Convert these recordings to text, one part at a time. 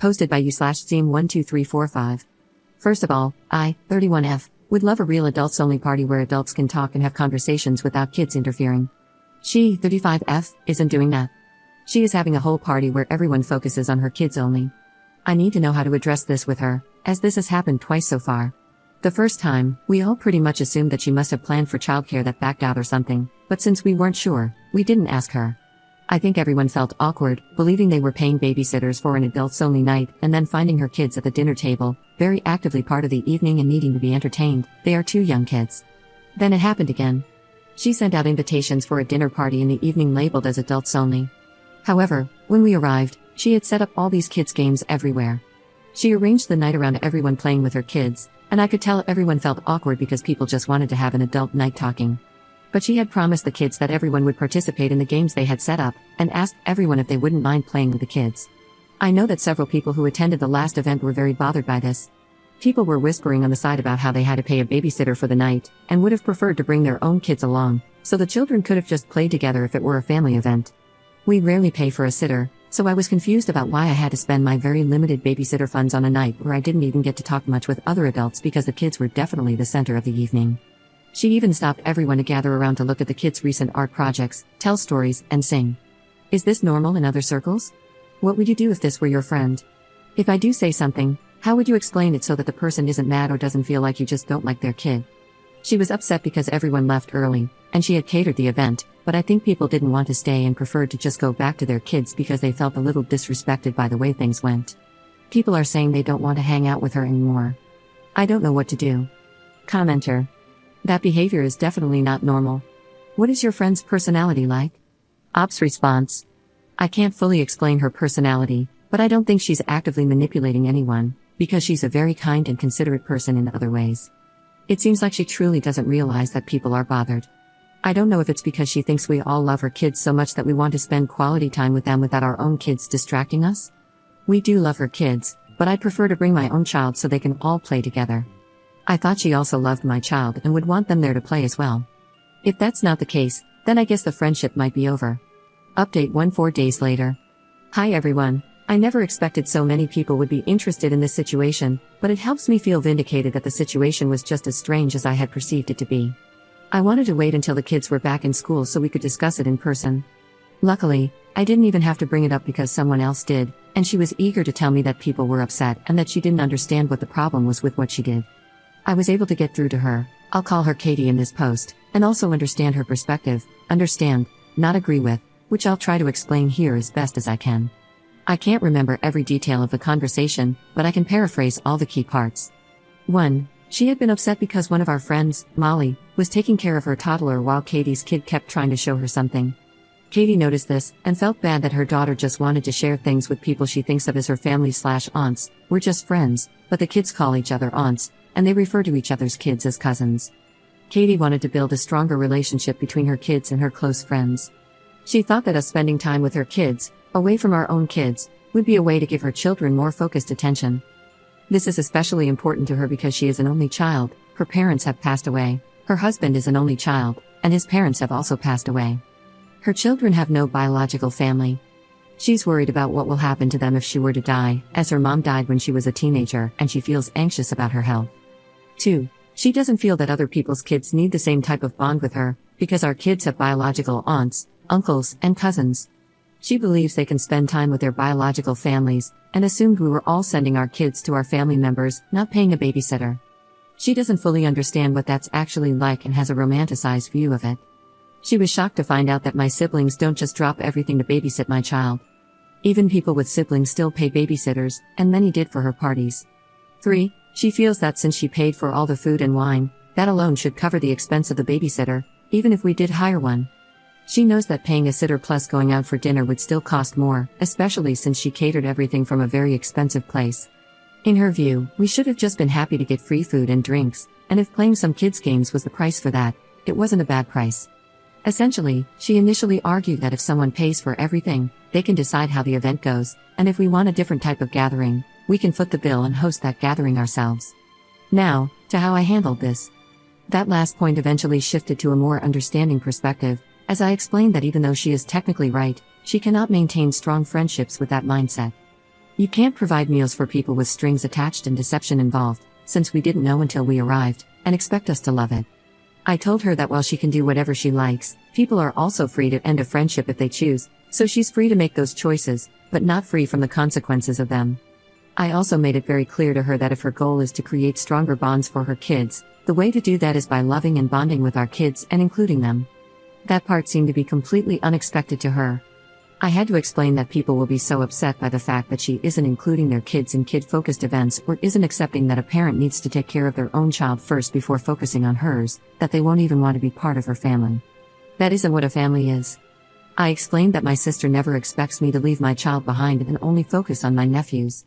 Posted by you/Zeem12345. First of all, I, 31F, would love a real adults-only party where adults can talk and have conversations without kids interfering. She, 35F, isn't doing that. She is having a whole party where everyone focuses on her kids only. I need to know how to address this with her, as this has happened twice so far. The first time, we all pretty much assumed that she must have planned for childcare that backed out or something, but since we weren't sure, we didn't ask her. I think everyone felt awkward, believing they were paying babysitters for an adults-only night, and then finding her kids at the dinner table, very actively part of the evening and needing to be entertained. They are 2 young kids. Then it happened again. She sent out invitations for a dinner party in the evening labeled as adults only. However, when we arrived, she had set up all these kids' games everywhere. She arranged the night around everyone playing with her kids, and I could tell everyone felt awkward because people just wanted to have an adult night talking. But she had promised the kids that everyone would participate in the games they had set up, and asked everyone if they wouldn't mind playing with the kids. I know that several people who attended the last event were very bothered by this. People were whispering on the side about how they had to pay a babysitter for the night, and would have preferred to bring their own kids along, so the children could have just played together if it were a family event. We rarely pay for a sitter, so I was confused about why I had to spend my very limited babysitter funds on a night where I didn't even get to talk much with other adults because the kids were definitely the center of the evening. She even stopped everyone to gather around to look at the kids' recent art projects, tell stories, and sing. Is this normal in other circles? What would you do if this were your friend? If I do say something, how would you explain it so that the person isn't mad or doesn't feel like you just don't like their kid? She was upset because everyone left early, and she had catered the event, but I think people didn't want to stay and preferred to just go back to their kids because they felt a little disrespected by the way things went. People are saying they don't want to hang out with her anymore. I don't know what to do. Commenter. That behavior is definitely not normal. What is your friend's personality like? Ops response. I can't fully explain her personality, but I don't think she's actively manipulating anyone, because she's a very kind and considerate person in other ways. It seems like she truly doesn't realize that people are bothered. I don't know if it's because she thinks we all love her kids so much that we want to spend quality time with them without our own kids distracting us. We do love her kids, but I'd prefer to bring my own child so they can all play together. I thought she also loved my child and would want them there to play as well. If that's not the case, then I guess the friendship might be over. Update 4 days later. Hi everyone. I never expected so many people would be interested in this situation, but it helps me feel vindicated that the situation was just as strange as I had perceived it to be. I wanted to wait until the kids were back in school so we could discuss it in person. Luckily, I didn't even have to bring it up because someone else did, and she was eager to tell me that people were upset and that she didn't understand what the problem was with what she did. I was able to get through to her, I'll call her Katie in this post, and also understand her perspective, understand, not agree with, which I'll try to explain here as best as I can. I can't remember every detail of the conversation, but I can paraphrase all the key parts. 1. She had been upset because one of our friends, Molly, was taking care of her toddler while Katie's kid kept trying to show her something. Katie noticed this, and felt bad that her daughter just wanted to share things with people she thinks of as her family/aunts. We're just friends, but the kids call each other aunts, and they refer to each other's kids as cousins. Katie wanted to build a stronger relationship between her kids and her close friends. She thought that us spending time with her kids, away from our own kids, would be a way to give her children more focused attention. This is especially important to her because she is an only child, her parents have passed away, her husband is an only child, and his parents have also passed away. Her children have no biological family. She's worried about what will happen to them if she were to die, as her mom died when she was a teenager, and she feels anxious about her health. 2. She doesn't feel that other people's kids need the same type of bond with her, because our kids have biological aunts, uncles, and cousins. She believes they can spend time with their biological families, and assumed we were all sending our kids to our family members, not paying a babysitter. She doesn't fully understand what that's actually like and has a romanticized view of it. She was shocked to find out that my siblings don't just drop everything to babysit my child. Even people with siblings still pay babysitters, and many did for her parties. 3. She feels that since she paid for all the food and wine, that alone should cover the expense of the babysitter, even if we did hire one. She knows that paying a sitter plus going out for dinner would still cost more, especially since she catered everything from a very expensive place. In her view, we should have just been happy to get free food and drinks, and if playing some kids' games was the price for that, it wasn't a bad price. Essentially, she initially argued that if someone pays for everything, they can decide how the event goes, and if we want a different type of gathering, we can foot the bill and host that gathering ourselves. Now, to how I handled this. That last point eventually shifted to a more understanding perspective, as I explained that even though she is technically right, she cannot maintain strong friendships with that mindset. You can't provide meals for people with strings attached and deception involved, since we didn't know until we arrived, and expect us to love it. I told her that while she can do whatever she likes, people are also free to end a friendship if they choose, so she's free to make those choices, but not free from the consequences of them. I also made it very clear to her that if her goal is to create stronger bonds for her kids, the way to do that is by loving and bonding with our kids and including them. That part seemed to be completely unexpected to her. I had to explain that people will be so upset by the fact that she isn't including their kids in kid-focused events or isn't accepting that a parent needs to take care of their own child first before focusing on hers, that they won't even want to be part of her family. That isn't what a family is. I explained that my sister never expects me to leave my child behind and only focus on my nephews.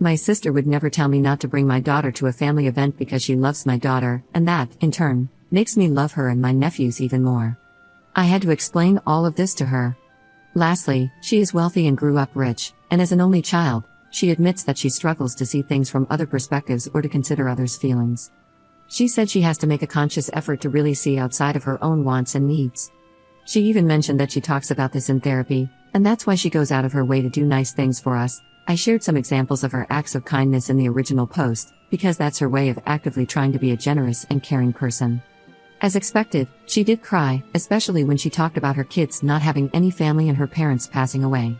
My sister would never tell me not to bring my daughter to a family event because she loves my daughter, and that, in turn, makes me love her and my nephews even more. I had to explain all of this to her. Lastly, she is wealthy and grew up rich, and as an only child, she admits that she struggles to see things from other perspectives or to consider others' feelings. She said she has to make a conscious effort to really see outside of her own wants and needs. She even mentioned that she talks about this in therapy, and that's why she goes out of her way to do nice things for us. I shared some examples of her acts of kindness in the original post, because that's her way of actively trying to be a generous and caring person. As expected, she did cry, especially when she talked about her kids not having any family and her parents passing away.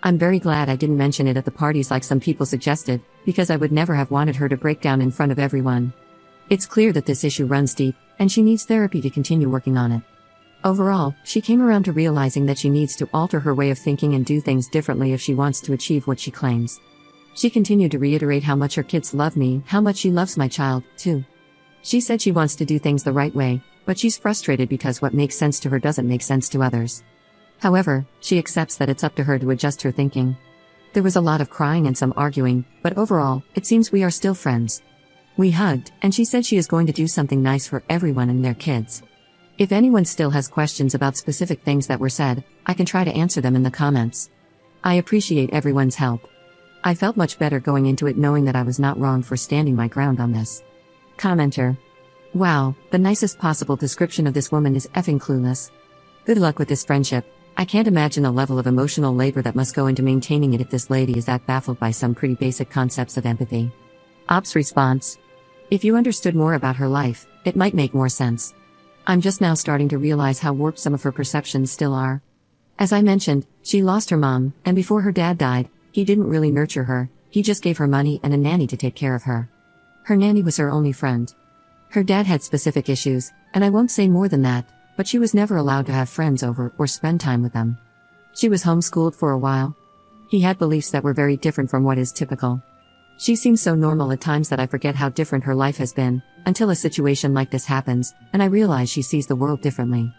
I'm very glad I didn't mention it at the parties like some people suggested, because I would never have wanted her to break down in front of everyone. It's clear that this issue runs deep, and she needs therapy to continue working on it. Overall, she came around to realizing that she needs to alter her way of thinking and do things differently if she wants to achieve what she claims. She continued to reiterate how much her kids love me, how much she loves my child, too. She said she wants to do things the right way, but she's frustrated because what makes sense to her doesn't make sense to others. However, she accepts that it's up to her to adjust her thinking. There was a lot of crying and some arguing, but overall, it seems we are still friends. We hugged, and she said she is going to do something nice for everyone and their kids. If anyone still has questions about specific things that were said, I can try to answer them in the comments. I appreciate everyone's help. I felt much better going into it knowing that I was not wrong for standing my ground on this. Commenter. Wow, the nicest possible description of this woman is effing clueless. Good luck with this friendship. I can't imagine the level of emotional labor that must go into maintaining it if this lady is that baffled by some pretty basic concepts of empathy. Ops response. If you understood more about her life, it might make more sense. I'm just now starting to realize how warped some of her perceptions still are. As I mentioned, she lost her mom, and before her dad died, he didn't really nurture her, he just gave her money and a nanny to take care of her. Her nanny was her only friend. Her dad had specific issues, and I won't say more than that, but she was never allowed to have friends over or spend time with them. She was homeschooled for a while. He had beliefs that were very different from what is typical. She seems so normal at times that I forget how different her life has been, until a situation like this happens, and I realize she sees the world differently.